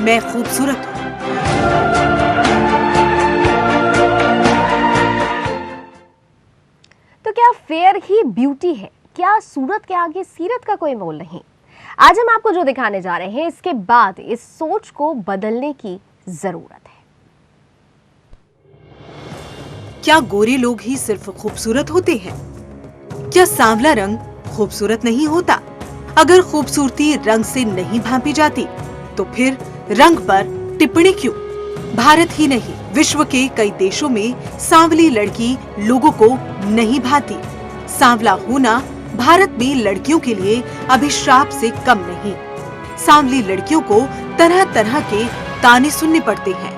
मैं खूबसूरत हूँ। तो क्या फेयर ही ब्यूटी है? क्या सूरत के आगे सीरत का कोई मोल नहीं? आज हम आपको जो दिखाने जा रहे हैं, इसके बाद इस सोच को बदलने की जरूरत है। क्या गोरे लोग ही सिर्फ खूबसूरत होते हैं? क्या सांवला रंग खूबसूरत नहीं होता? अगर खूबसूरती रंग से नहीं भांपी जाती, तो फिर रंग पर टिप्पणी क्यों? भारत ही नहीं, विश्व के कई देशों में सांवली लड़की लोगों को नहीं भाती। सांवला होना भारत में लड़कियों के लिए अभिशाप से कम नहीं। सांवली लड़कियों को तरह तरह के ताने सुनने पड़ते हैं।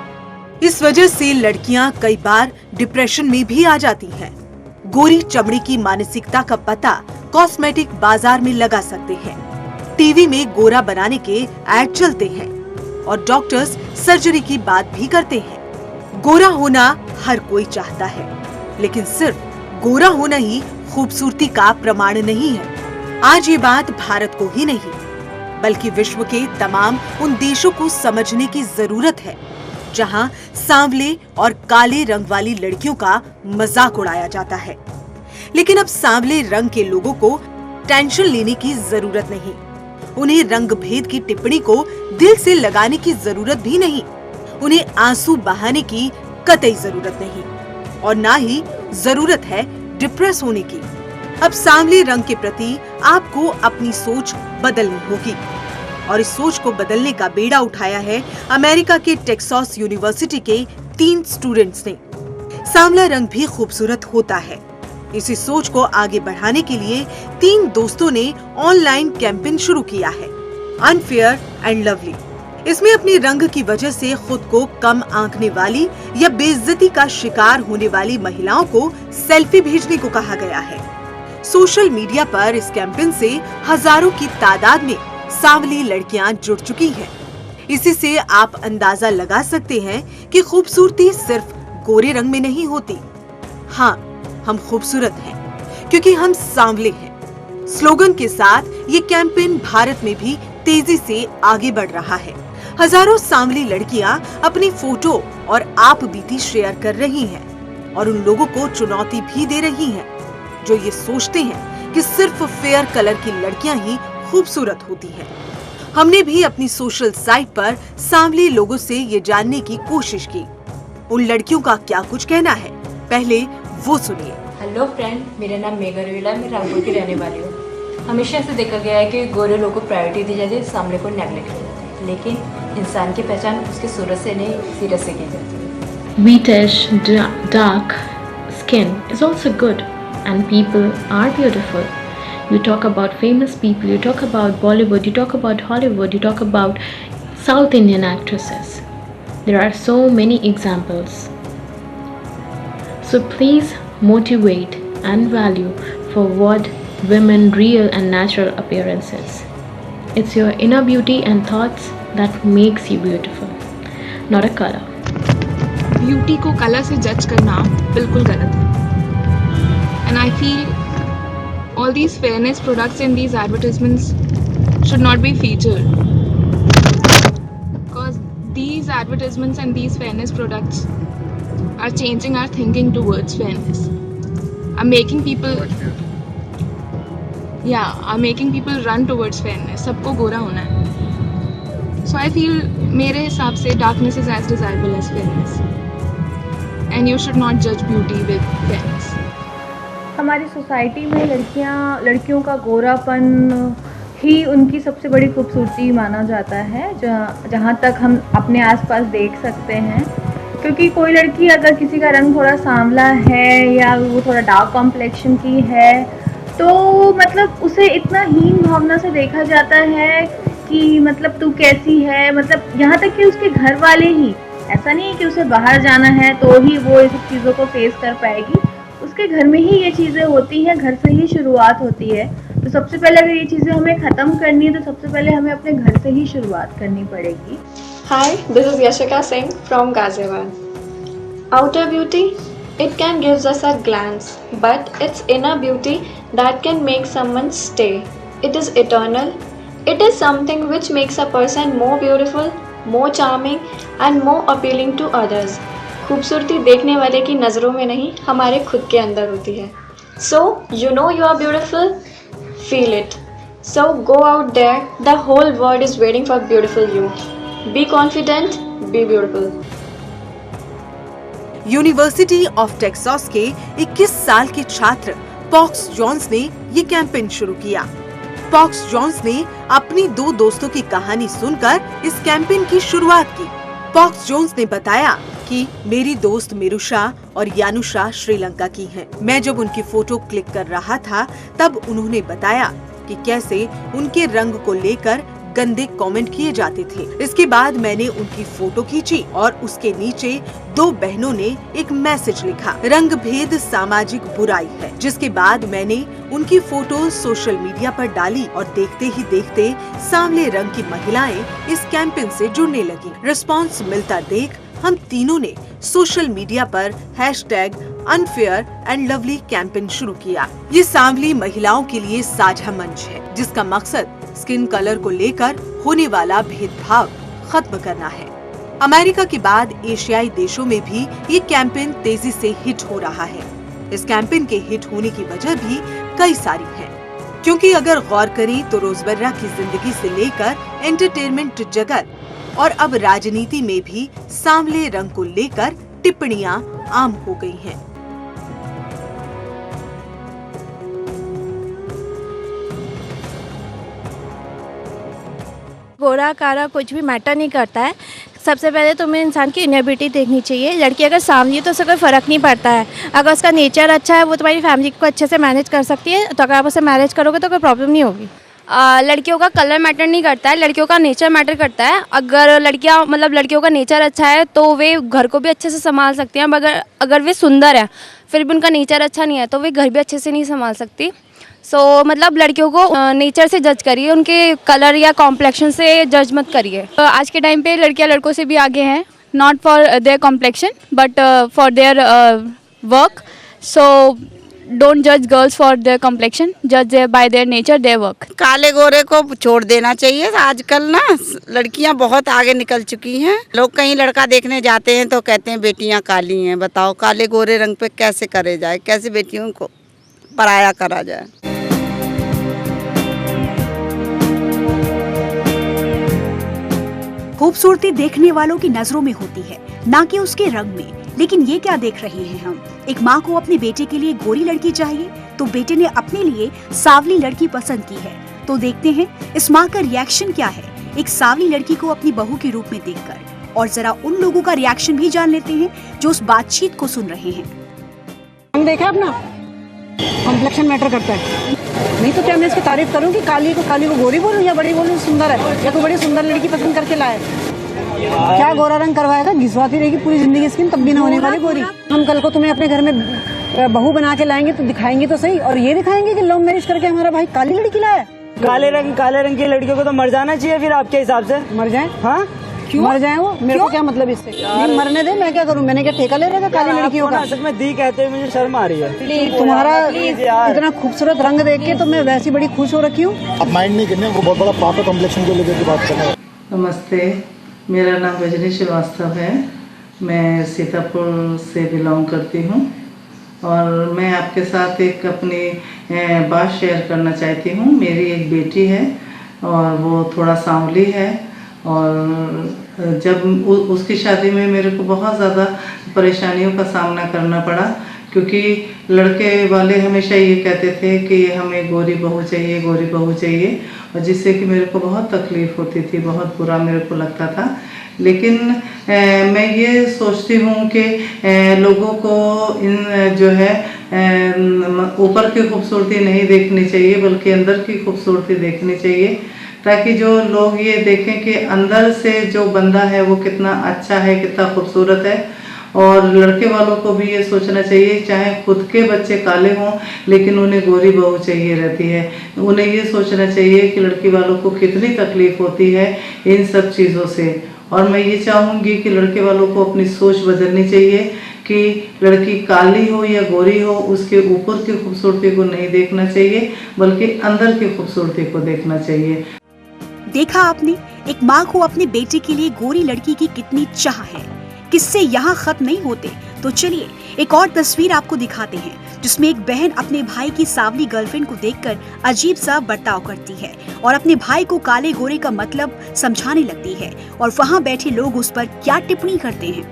इस वजह से लड़कियां कई बार डिप्रेशन में भी आ जाती हैं। गोरी चमड़ी की मानसिकता का पता कॉस्मेटिक बाजार में लगा सकते हैं। टीवी में गोरा बनाने के ऐड चलते हैं और डॉक्टर्स सर्जरी की बात भी करते हैं। गोरा होना हर कोई चाहता है, लेकिन सिर्फ गोरा होना ही खूबसूरती का प्रमाण नहीं है। आज ये बात भारत को ही नहीं, बल्कि विश्व के तमाम उन देशों को समझने की जरूरत है जहां सांवले और काले रंग वाली लड़कियों का मजाक उड़ाया जाता है। लेकिन अब सांवले रंग के लोगों को टेंशन लेने की जरूरत नहीं। उन्हें रंग भेद की टिप्पणी को दिल से लगाने की जरूरत भी नहीं। उन्हें आंसू बहाने की कतई जरूरत नहीं, और ना ही जरूरत है डिप्रेस होने की। अब सांवले रंग के प्रति आपको अपनी सोच बदलनी होगी, और इस सोच को बदलने का बेड़ा उठाया है अमेरिका के टेक्सास यूनिवर्सिटी के 3 स्टूडेंट्स ने। सांवला रंग भी खूबसूरत होता है। इसी सोच को आगे बढ़ाने के लिए 3 दोस्तों ने ऑनलाइन कैंपेन शुरू किया है, अनफेयर एंड लवली। इसमें अपने रंग की वजह से खुद को कम आंकने वाली या बेइज्जती का शिकार होने वाली महिलाओं को सेल्फी भेजने को कहा गया है। सोशल मीडिया पर इस कैंपेन से हजारों की तादाद में सांवली लड़कियां जुड़ चुकी हैं। इसी से आप अंदाजा लगा सकते हैं कि खूबसूरती सिर्फ गोरे रंग में नहीं होती। हाँ, हम खूबसूरत हैं क्योंकि हम सांवले हैं। स्लोगन के साथ ये कैंपेन भारत में भी तेजी से आगे बढ़ रहा है। हजारों सांवली लड़कियां अपनी फोटो और आप बीती शेयर कर रही हैं और उन लोगों को चुनौती भी दे रही हैं जो ये सोचते हैं कि सिर्फ फेयर कलर की लड़कियां ही खूबसूरत होती हैं। हमने भी अपनी सोशल साइट पर सांवली लोगों से ये जानने की कोशिश की, उन लड़कियों का क्या कुछ कहना है। पहले वो सुनिए। हेलो फ्रेंड, मेरा नाम मेघा रविला है, मैं रामपुर की रहने वाली हूँ। हमेशा से देखा गया है कि गोरे लोगों को प्रायोरिटी दी जाती है, सांवले को नेगलेक्ट किया जाता है। लेकिन इंसान की पहचान उसकी सूरत से नहीं, सीरत से की जाती है। Wheatish, dark skin is also good, and people are beautiful. You talk about famous people, you talk about Bollywood, you talk about Hollywood, you talk about South Indian actresses. There are so many examples. So please motivate and value for what women real and natural appearance is. It's your inner beauty and thoughts that makes you beautiful, not a color. Beauty को colour से जज करना बिल्कुल गलत है। And I feel all these fairness products in these advertisements should not be featured, because these advertisements and these fairness products are changing our thinking towards fairness, are making people run towards fairness. सबको गोरा होना है। So I feel मेरे हिसाब से darkness is as desirable as fairness, and you should not judge beauty with fairness. हमारी society में लड़कियों का गोरापन ही उनकी सबसे बड़ी खूबसूरती माना जाता है, जहाँ तक हम अपने आसपास देख सकते हैं। क्योंकि कोई लड़की अगर किसी का रंग थोड़ा सांवला है या वो थोड़ा डार्क कॉम्प्लेक्शन की है, तो मतलब उसे इतना हीन भावना से देखा जाता है कि मतलब तू कैसी है। मतलब यहाँ तक कि उसके घर वाले ही, ऐसा नहीं है कि उसे बाहर जाना है तो ही वो इस चीज़ों को फेस कर पाएगी, उसके घर में ही ये चीज़ें होती हैं, घर से ही शुरुआत होती है। तो सबसे पहले अगर ये चीज़ें हमें ख़त्म करनी है तो सबसे पहले हमें अपने घर से ही शुरुआत करनी पड़ेगी। Hi, this is Yashika Singh from Ghaziabad. Outer beauty, it can give us a glance, but it's inner beauty that can make someone stay. It is eternal. It is something which makes a person more beautiful more charming and more appealing to others. खूबसूरती देखने वाले की नज़रों में नहीं, हमारे खुद के अंदर होती है. So, you know you are beautiful? Feel it. So go out there, the whole world is waiting for beautiful you. Be confident, be beautiful. University of Texas के 21 साल के छात्र पॉक्स जॉन्स ने ये कैंपेन शुरू किया. पॉक्स जॉन्स ने अपनी 2 दोस्तों की कहानी सुनकर इस कैंपेन की शुरुआत की. पॉक्स जॉन्स ने बताया कि मेरी दोस्त मिरुषा और यानुषा श्रीलंका की हैं. मैं जब उनकी फोटो क्लिक कर रहा था तब उन्होंने बताया कि कैसे उनके रंग को लेकर गंदे कमेंट किए जाते थे. इसके बाद मैंने उनकी फोटो खींची और उसके नीचे 2 बहनों ने एक मैसेज लिखा, रंग भेद सामाजिक बुराई है. जिसके बाद मैंने उनकी फोटो सोशल मीडिया पर डाली और देखते ही देखते सांवले रंग की महिलाएं इस कैंपेन से जुड़ने लगी. रिस्पांस मिलता देख हम तीनों ने सोशल मीडिया पर #unfair and lovely कैंपेन शुरू किया. ये सांवली महिलाओं के लिए साझा मंच है जिसका मकसद स्किन कलर को लेकर होने वाला भेदभाव खत्म करना है. अमेरिका के बाद एशियाई देशों में भी ये कैंपेन तेजी से हिट हो रहा है. इस कैंपेन के हिट होने की वजह भी कई सारी है, क्योंकि अगर गौर करें तो रोजमर्रा की जिंदगी से लेकर एंटरटेनमेंट जगत और अब राजनीति में भी सांवले रंग को लेकर टिप्पणियां आम हो गई हैं. गोरा काला कुछ भी मैटर नहीं करता है. सबसे पहले तुम्हें इंसान की इनएबिलिटी देखनी चाहिए. लड़की अगर सामने है तो उससे कोई फ़र्क नहीं पड़ता है. अगर उसका नेचर अच्छा है, वो तुम्हारी फैमिली को अच्छे से मैनेज कर सकती है, तो अगर आप उससे मैनेज करोगे तो कोई प्रॉब्लम नहीं होगी. लड़कियों का कलर मैटर नहीं करता है, लड़कियों का नेचर मैटर करता है. अगर लड़कियों का नेचर अच्छा है तो वे घर को भी अच्छे से संभाल सकती हैं. मगर अगर वे सुंदर है फिर भी उनका नेचर अच्छा नहीं है तो वे घर भी अच्छे से नहीं संभाल सकती. लड़कियों को नेचर से जज करिए, उनके कलर या कॉम्प्लेक्शन से जज मत करिए. आज के टाइम पे लड़कियां लड़कों से भी आगे हैं, not for their complexion but for their work. So don't जज गर्ल्स फॉर देयर कॉम्प्लेक्शन, जज bye their nature, their work. काले गोरे को छोड़ देना चाहिए. आजकल ना लड़कियां बहुत आगे निकल चुकी हैं. लोग कहीं लड़का देखने जाते हैं तो कहते हैं बेटियां काली हैं. बताओ काले गोरे रंग पे कैसे करे जाए, कैसे बेटियों को पराया करा जाए. खूबसूरती देखने वालों की नजरों में होती है, ना कि उसके रंग में. लेकिन ये क्या देख रहे हैं हम? एक माँ को अपने बेटे के लिए गोरी लड़की चाहिए तो बेटे ने अपने लिए सांवली लड़की पसंद की है. तो देखते हैं इस माँ का रिएक्शन क्या है एक सांवली लड़की को अपनी बहू के रूप में देखकर. और जरा उन लोगों का रिएक्शन भी जान लेते हैं जो उस बातचीत को सुन रहे हैं. हम देखा अपना कॉम्प्लेक्शन मैटर करता है. नहीं तो क्या मैं इसकी तारीफ करूं कि काली को गोरी बोलूं या बड़ी बोलूं सुंदर है, या कोई बड़ी सुंदर लड़की पसंद करके लाए. क्या गोरा रंग करवाएगा? घिसवाती रहेगी पूरी जिंदगी स्किन, तब भी ना होने वाली गोरी. हम कल को तुम्हें अपने घर में बहू बना के लाएंगे तो दिखाएंगे तो सही, और ये दिखाएंगे कि लव मैरिज करके हमारा भाई काली लड़की लाया. काले रंग की लड़कियों को तो मर जाना चाहिए फिर आपके हिसाब से. मर जाए? हाँ क्यों मर जाए? वो मेरे को क्या मतलब इससे? नहीं मरने दे, मैं क्या करूं? मैंने क्या ठेका ले रखा काली लड़कियों का? असल में दी कहते हुए मुझे शर्म आ रही है. तुम्हारा इतना खूबसूरत रंग देख के तो मैं वैसी बड़ी खुश हो रखी हूँ. आप माइंड नहीं करने, वो बहुत बड़ा पाप है कॉम्प्लेक्शन को लेकर बात करना. नमस्ते, मेरा नाम रजनी श्रीवास्तव है. मैं सीतापुर से बिलोंग करती हूँ और मैं आपके साथ एक अपनी बात शेयर करना चाहती हूँ. मेरी एक बेटी है और वो थोड़ा सांवली है और जब उसकी शादी में मेरे को बहुत ज़्यादा परेशानियों का सामना करना पड़ा, क्योंकि लड़के वाले हमेशा ये कहते थे कि हमें गोरी बहू चाहिए, और जिससे कि मेरे को बहुत तकलीफ़ होती थी, बहुत बुरा मेरे को लगता था. लेकिन मैं ये सोचती हूँ कि लोगों को इन जो है ऊपर की खूबसूरती नहीं देखनी चाहिए बल्कि अंदर की खूबसूरती देखनी चाहिए, ताकि जो लोग ये देखें कि अंदर से जो बंदा है वो कितना अच्छा है, कितना खूबसूरत है. और लड़के वालों को भी ये सोचना चाहिए, चाहे खुद के बच्चे काले हों लेकिन उन्हें गोरी बहू चाहिए रहती है. उन्हें ये सोचना चाहिए कि लड़की वालों को कितनी तकलीफ़ होती है इन सब चीज़ों से. और मैं ये चाहूँगी कि लड़के वालों को अपनी सोच बदलनी चाहिए कि लड़की काली हो या गोरी हो, उसके ऊपर की खूबसूरती को नहीं देखना चाहिए बल्कि अंदर की खूबसूरती को देखना चाहिए. देखा आपने, एक माँ को अपने बेटे के लिए गोरी लड़की की कितनी चाह है। किससे यहाँ खत्म नहीं होते। तो चलिए एक और तस्वीर आपको दिखाते हैं जिसमें एक बहन अपने भाई की सांवली गर्लफ्रेंड को देखकर अजीब सा बर्ताव करती है और अपने भाई को काले गोरे का मतलब समझाने लगती है और वहाँ बैठे लोग उस पर क्या टिप्पणी करते हैं।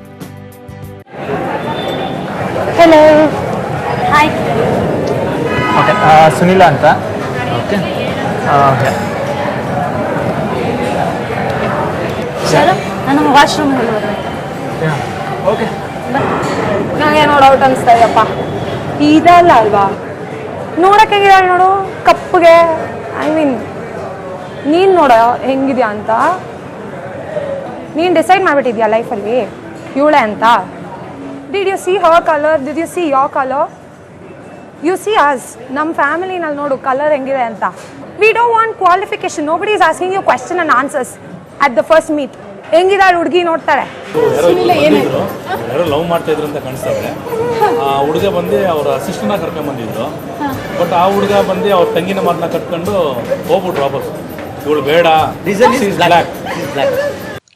हेलो हाय ಓಕೆ ಸುನಿಲ ಅಂತ ಓಕೆ ಸರ್ ನಾನು ವಾಶ್ರೂಮ್ ಹೋಗೋದು ಓಕೆ ನನಗೆ ಏನೋ ಡೌಟ್ ಅನಿಸ್ತಾ ಇದೆಯಪ್ಪ ಇದಲ್ಲ ಅಲ್ವಾ ನೋಡಕ್ಕೆ ಹೆಂಗಿದಾಳೆ ನೋಡು ಕಪ್ಪಗೆ ಐ ಮೀನ್ ನೀನು ನೋಡ ಹೆಂಗಿದ್ಯಾ ಅಂತ ನೀನು ಡಿಸೈಡ್ ಮಾಡಿಬಿಟ್ಟಿದ್ಯಾ ಲೈಫಲ್ಲಿ ಇವಳೆ ಅಂತ did you see her colour did you see your colour you see us ನಮ್ಮ ಫ್ಯಾಮಿಲಿನಲ್ಲಿ ನೋಡು ಕಲರ್ ಹೆಂಗಿದೆ ಅಂತ we don't want qualification nobody is asking you question and answers at the first meet ಹೆಂಗಿದಾಳೆ ಹುಡುಗಿ ನೋಡ್ತಾಳೆ ಯಾರೋ ಲವ್ ಮಾಡ್ತಾ ಇದ್ರು ಅಂತ ಕಾಣಿಸ್ತಾರೆ ಆ ಹುಡುಗ ಬಂದು ಅವ್ರ ಅಸಿಸ್ಟೆಂಟ್ನ ಕರ್ಕೊಂಡ್ ಬಂದಿದ್ರು ಬಟ್ ಆ ಹುಡುಗ ಬಂದು ಅವ್ರ ತಂಗಿನ ಮಾತನ್ನ ಕಟ್ಕೊಂಡು ಹೋಗ್ಬಿಟ್ರು ವಾಪಸ್ ಇವಳು ಬೇಡ ಬ್ಲ್ಯಾಕ್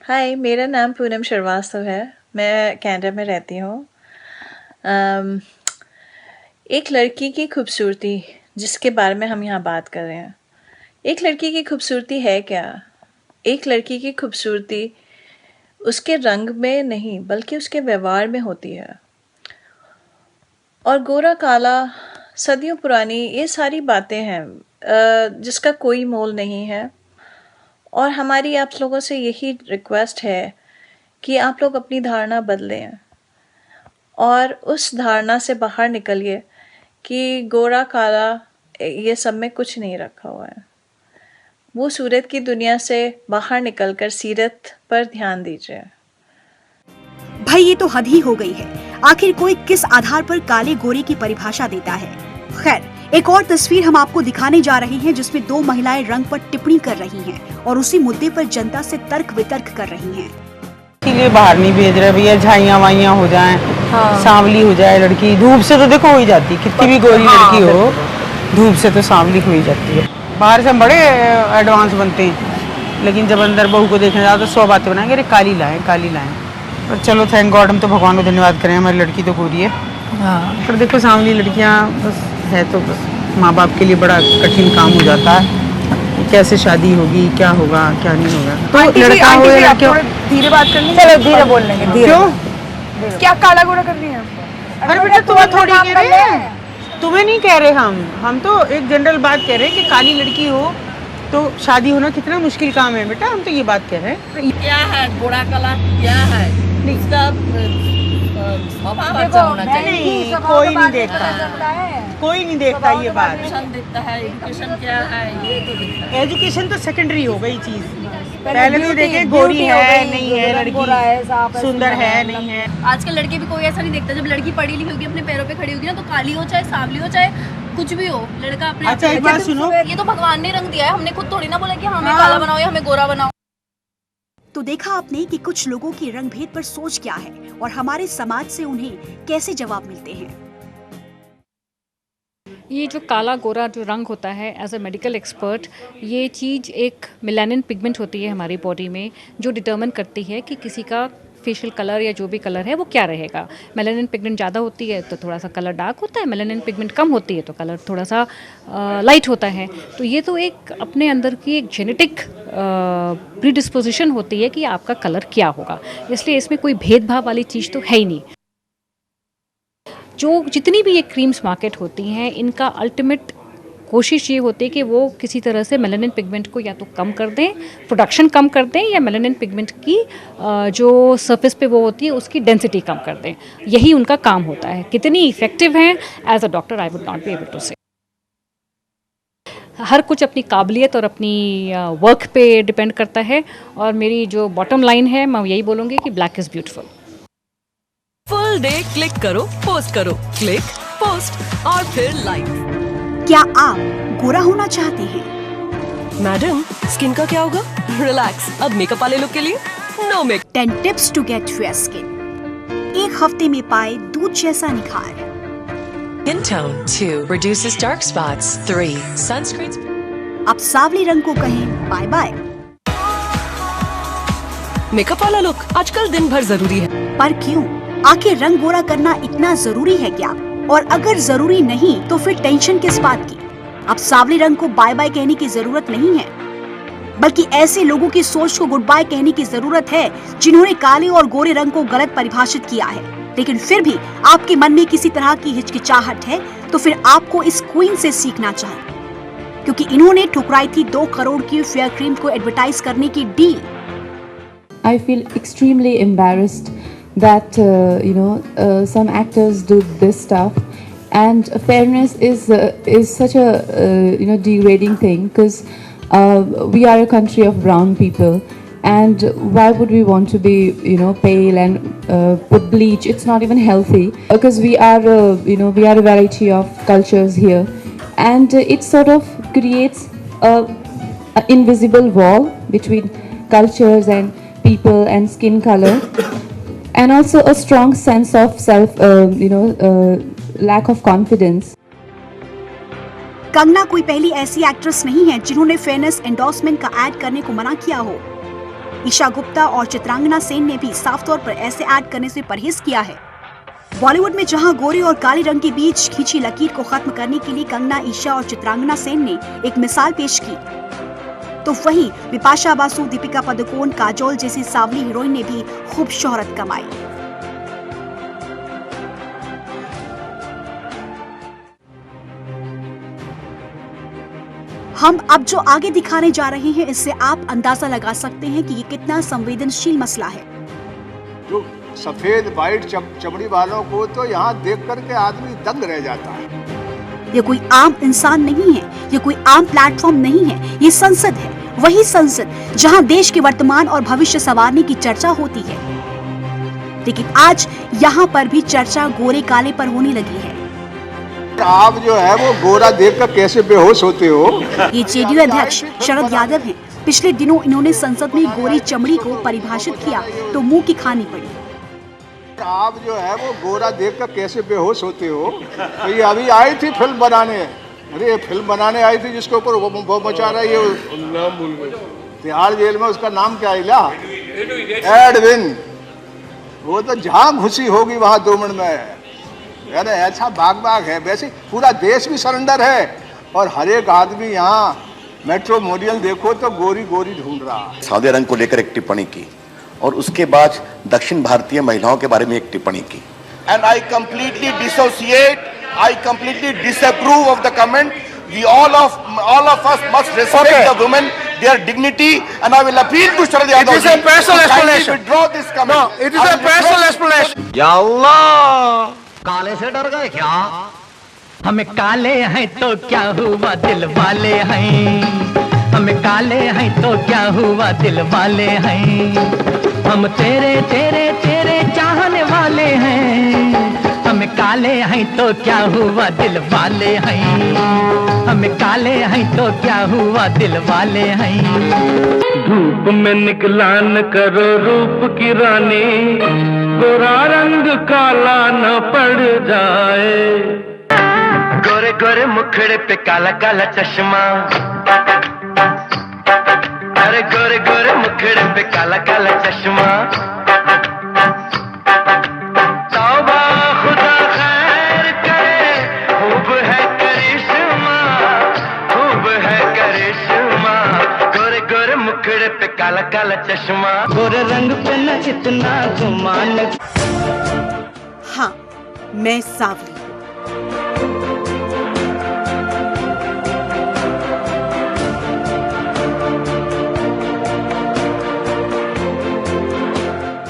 हाय मेरा नाम पूनम श्रीवास्तव है मैं कनाडा में रहती हूँ एक लड़की की खूबसूरती जिसके बारे में हम यहाँ बात कर रहे हैं एक लड़की की खूबसूरती है क्या एक लड़की की खूबसूरती उसके रंग में नहीं बल्कि उसके व्यवहार में होती है और गोरा काला सदियों पुरानी ये सारी बातें हैं जिसका कोई मोल नहीं है और हमारी आप लोगों से यही रिक्वेस्ट है कि आप लोग अपनी धारणा बदलें और उस धारणा से बाहर निकलिए कि गोरा काला ये सब में कुछ नहीं रखा हुआ है वो सूरत की दुनिया से बाहर निकलकर सीरत पर ध्यान दीजिए। भाई ये तो हद ही हो गई है। आखिर कोई किस आधार पर काले गोरे की परिभाषा देता है। खैर एक और तस्वीर हम आपको दिखाने जा रहे हैं जिसमें दो महिलाएं रंग पर टिप्पणी कर रही हैं और उसी मुद्दे पर जनता से तर्क वितर्क कर रही हैं। इसीलिए बाहर नहीं भेज रहे भैया, झाइयाँ वाइयाँ हो जाएं, सांवली हो जाए लड़की। धूप से तो देखो हो ही जाती, कितनी भी गोरी लड़की हो धूप से तो सांवली हो ही जाती है। बाहर से हम बड़े एडवांस बनते हैं लेकिन जब अंदर बहू को देखने जाओ तो 100 बातें बनाएंगे, अरे काली लाएं काली लाएं। पर चलो थैंक गॉड हम तो भगवान को धन्यवाद करें हमारी लड़की तो गोरी है। पर देखो सांवली लड़कियाँ बस है तो बस माँ बाप के लिए बड़ा कठिन काम हो जाता है, कैसे शादी होगी, क्या होगा क्या नहीं होगा। तो लड़का हो या लड़की हो धीरे बात करनी, चलो धीरे बोल लेंगे। क्यों क्या काला गोरा कर रही है? अरे बेटा तुम्हें थोड़ी कह रहे हैं, तुम्हें नहीं कह रहे हम तो एक जनरल बात कह रहे हैं कि काली लड़की हो तो शादी होना कितना मुश्किल काम है बेटा, हम तो ये बात कह रहे हैं। क्या है गोरा काला क्या है इसका स्वभाव अच्छा होना चाहिए। कोई नहीं देखता, कोई नहीं देखता ये बात। दिखता है एजुकेशन क्या है ये तो दिखता है। एजुकेशन तो सेकेंडरी हो गई चीज, पहले तो देखे गोरी है नहीं है लड़की, सुंदर है नहीं है। आजकल लड़के भी कोई ऐसा नहीं देखता, जब लड़की पढ़ी लिखी होगी अपने पैरों पे खड़ी होगी ना तो काली हो चाहे सांवली हो चाहे कुछ भी हो लड़का अपने अच्छा एक बात सुनो, ये तो भगवान ने रंग दिया है, हमने खुद थोड़ी ना बोला कि हमें काला बनाओ या हमें गोरा बनाओ। तो देखा आपने कि कुछ लोगों की रंग भेद पर सोच क्या है और हमारे समाज से उन्हें कैसे जवाब मिलते हैं। ये जो काला गोरा जो रंग होता है एज अ मेडिकल एक्सपर्ट ये चीज़ एक मेलानिन पिगमेंट होती है हमारी बॉडी में जो डिटर्मिन करती है कि किसी का फेशियल कलर या जो भी कलर है वो क्या रहेगा। मेलानिन पिगमेंट ज़्यादा होती है तो थोड़ा सा कलर डार्क होता है, मेलानिन पिगमेंट कम होती है तो कलर थोड़ा सा लाइट होता है। तो ये तो एक अपने अंदर की एक जेनेटिक प्रीडिस्पोजिशन होती है कि आपका कलर क्या होगा, इसलिए इसमें कोई भेदभाव वाली चीज़ तो है ही नहीं। जो जितनी भी ये क्रीम्स मार्केट होती हैं इनका अल्टीमेट कोशिश ये होती है कि वो किसी तरह से मेलानिन पिगमेंट को या तो कम कर दें, प्रोडक्शन कम कर दें या मेलानिन पिगमेंट की जो सरफेस पे वो होती है उसकी डेंसिटी कम कर दें। यही उनका काम होता है। कितनी इफ़ेक्टिव हैं as a doctor I would not be able to say. हर कुछ अपनी काबिलियत और अपनी वर्क पे डिपेंड करता है और मेरी जो बॉटम लाइन है मैं यही बोलूँगी कि black is beautiful. Full day click करो पोस्ट करो, क्लिक पोस्ट और फिर लाइक। क्या आप गोरा होना चाहते हैं? मैडम स्किन का क्या होगा? रिलैक्स, अब मेकअप वाले लोग के लिए no make. 10 tips to get fair skin. एक हफ्ते में पाए दूध जैसा निखार। Intone 2 reduces dark spots. 3 sunscreens. अब सांवले रंग को कहें बाय बाय। मेकअप वाला लुक आजकल दिन भर जरूरी है। पर क्यों? आखिर रंग गोरा करना इतना जरूरी है क्या? और अगर जरूरी नहीं तो फिर टेंशन किस बात की? अब सांवले रंग को बाय बाय कहने की जरूरत नहीं है, बल्कि ऐसे लोगों की सोच को गुड बाय कहने की जरूरत है जिन्होंने काले और गोरे रंग को गलत परिभाषित किया है। लेकिन फिर भी आपके मन में किसी तरह की हिचकिचाहट है तो फिर आपको इस क्वीन से सीखना चाहिए, क्योंकि इन्होंने ठुकराई थी 2 करोड़ की फेयर क्रीम को एडवर्टाइज करने की deal. I feel extremely embarrassed that some actors do this stuff, and fairness is such a degrading thing, because we are a country of brown people, and why would we want to be pale and put bleach? It's not even healthy, because we are a variety of cultures here, and it sort of creates a invisible wall between cultures and people and skin color, and also a strong sense of self lack of confidence. Kangana कोई पहली ऐसी actress नहीं है जिन्होंने fairness endorsement का add करने को मना किया हो। ईशा गुप्ता और चित्रांगना सेन ने भी साफ तौर पर ऐसे ऐड करने से परहेज किया है। बॉलीवुड में जहां गोरे और काले रंग के बीच खींची लकीर को खत्म करने के लिए कंगना, ईशा और चित्रांगना सेन ने एक मिसाल पेश की, तो वहीं बिपाशा बासु, दीपिका पादुकोण, काजोल जैसी सांवली हीरोइन ने भी खूब शोहरत कमाई। हम अब जो आगे दिखाने जा रहे हैं, इससे आप अंदाजा लगा सकते हैं कि ये कितना संवेदनशील मसला है। जो सफेद वाइट चमड़ी वालों को तो यहाँ देख करके आदमी दंग रह जाता है। ये कोई आम इंसान नहीं है, ये कोई आम प्लेटफॉर्म नहीं है, ये संसद है, वही संसद जहां देश के वर्तमान और भविष्य संवारने की चर्चा होती है। लेकिन आज यहाँ पर भी चर्चा गोरे काले पर होने लगी है। आप जो है वो गोरा देखकर कैसे बेहोश होते हो? ये जेडीयू अध्यक्ष शरद यादव हैं। पिछले दिनों इन्होंने संसद में गोरी चमड़ी को परिभाषित किया तो मुंह की खानी पड़ी। आप जो है वो गोरा देखकर कैसे बेहोश होते हो? तो ये अभी आई थी फिल्म बनाने, अरे फिल्म बनाने आई थी जिसके ऊपर वो मचा रहा है, ये तिहाड़ जेल में उसका नाम क्या है? एडविन। वो तो जहाँ घुसी होगी वहाँ 2 मिनट में। यानी ऐसा बाग है। वैसे पूरा देश भी सरेंडर है और हर एक आदमी यहाँ मेट्रोमोडियल देखो तो गोरी गोरी ढूंढ रहा है। सांवले रंग को लेकर एक टिप्पणी की और उसके बाद दक्षिण भारतीय महिलाओं के बारे में एक टिप्पणी की। And I completely dissociate, I completely disapprove of the comment. We all of us must respect the women, their dignity, and I will appeal to Sharad Yadav. It is a personal explanation. Withdraw this comment. No, it is a personal explanation. या अल्लाह, काले से डर गए क्या? हम काले हैं तो क्या हुआ, दिल वाले हैं। हम काले हैं तो क्या हुआ, दिल वाले हैं। हम तेरे तेरे तेरे चाहने वाले हैं। हम काले हैं तो क्या हुआ, दिल वाले हैं। हम काले हैं तो क्या हुआ, दिल वाले हैं। धूप में निकला न करो रूप की रानी, गोरा रंग काला न पड़ जाए। गोरे गोरे मुखड़े पे काला काला चश्मा, अरे गोरे गोरे मुखड़े पे काला काला चश्मा। तौबा खुदा खैर करे, खूब है करिश्मा, खूब है करिश्मा। गोरे गोरे मुखड़े पे काला काला चश्मा, गोरे रंग पे न इतना गुमान। हाँ, मैं सांवली।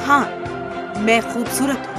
हाँ, मैं खूबसूरत हूँ।